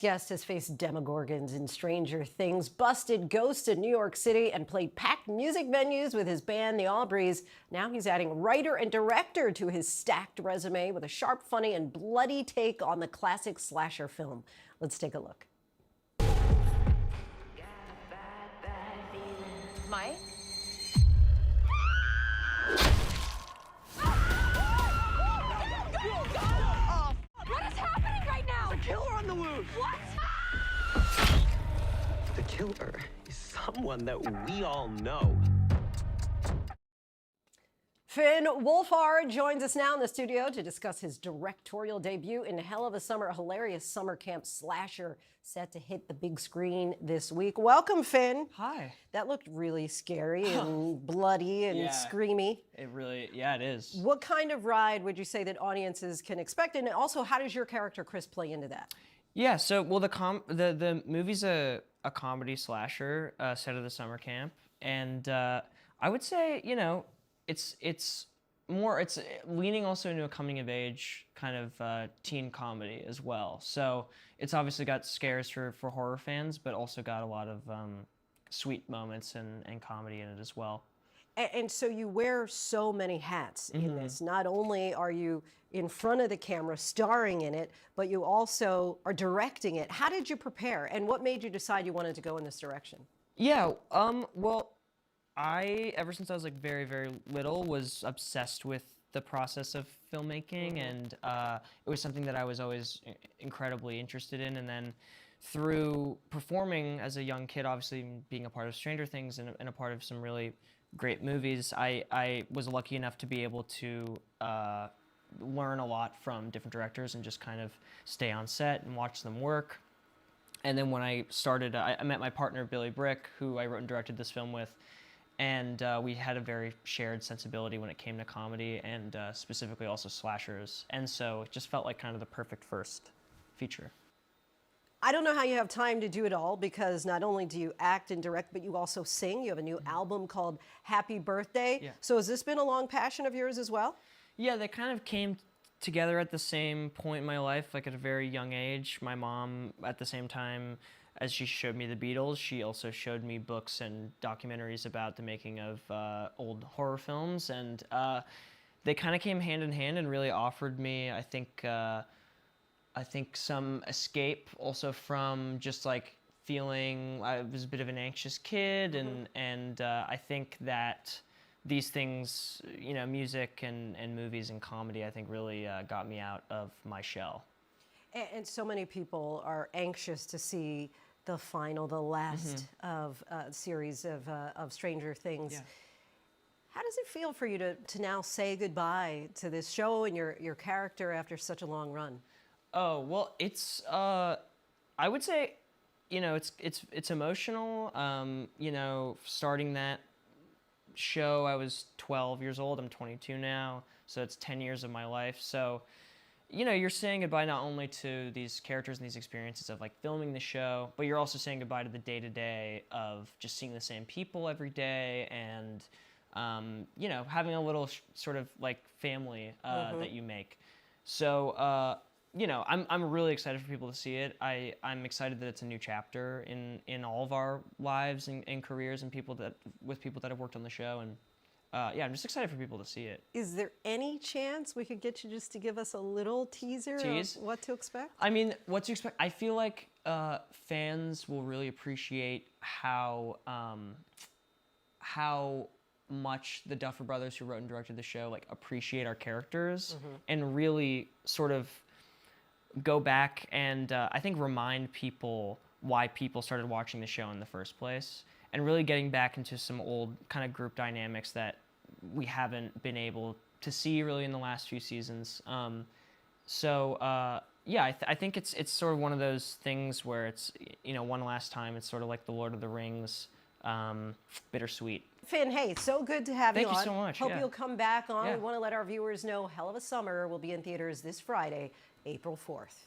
Guest has faced demogorgons in Stranger Things, busted ghosts in New York City, and played packed music venues with his band, the Aubreys. Now he's adding writer and director to his stacked resume with a sharp, funny, and bloody take on the classic slasher film. Let's take a look. Mike? What is happening right now? A killer on the loose! What? The killer is someone that we all know. Finn Wolfhard joins us now in the studio to discuss his directorial debut in Hell of a Summer, a hilarious summer camp slasher set to hit the big screen this week. Welcome, Finn. Hi. That looked really scary and bloody and screamy. It is. What kind of ride would you say that audiences can expect? And also, how does your character, Chris, play into that? Yeah, so, well, the movie's a comedy slasher set of the summer camp. And I would say, you know, it's leaning also into a coming of age kind of teen comedy as well. So it's obviously got scares for horror fans, but also got a lot of sweet moments and comedy in it as well. And so you wear so many hats in this. Not only are you in front of the camera starring in it, but you also are directing it. How did you prepare, and what made you decide you wanted to go in this direction? Yeah, well, ever since I was like very, very little, was obsessed with the process of filmmaking, and it was something that I was always incredibly interested in. And then through performing as a young kid, obviously being a part of Stranger Things and a part of some really great movies, I was lucky enough to be able to learn a lot from different directors and just kind of stay on set and watch them work. And then when I started, I met my partner, Billy Brick, who I wrote and directed this film with. And we had a very shared sensibility when it came to comedy and specifically also slashers. And so it just felt like kind of the perfect first feature. I don't know how you have time to do it all, because not only do you act and direct, but you also sing. You have a new album called Happy Birthday. Yeah. So has this been a long passion of yours as well? Yeah, they kind of came together at the same point in my life, like at a very young age. My mom, at the same time as she showed me the Beatles, she also showed me books and documentaries about the making of old horror films, and they kind of came hand in hand and really offered me, I think some escape also from just like feeling I was a bit of an anxious kid, and I think that these things, you know, music and movies and comedy, I think really got me out of my shell. And so many people are anxious to see the last of series of Stranger Things. Yeah. How does it feel for you to now say goodbye to this show and your character after such a long run? Oh, well, it's I would say, you know, it's emotional. You know, starting that show, I was 12 years old. I'm 22 now, so it's 10 years of my life. So, you know, you're saying goodbye not only to these characters and these experiences of like filming the show, but you're also saying goodbye to the day-to-day of just seeing the same people every day and, you know, having a little sort of like family that you make. So, you know, I'm really excited for people to see it. I'm excited that it's a new chapter in all of our lives and careers and with people that have worked on the show. And yeah, I'm just excited for people to see it. Is there any chance we could get you just to give us a little teaser of what to expect? I mean, what to expect? I feel like fans will really appreciate how much the Duffer Brothers, who wrote and directed the show, like appreciate our characters and really sort of go back and I think remind people why people started watching the show in the first place, and really getting back into some old kind of group dynamics that we haven't been able to see really in the last few seasons. Yeah, I think it's sort of one of those things where it's, you know, one last time. It's sort of like the Lord of the Rings, bittersweet. Finn, hey, so good to have you on. Thank you so much. Hope you'll come back on. Yeah. We want to let our viewers know Hell of a Summer will be in theaters this Friday, April 4th.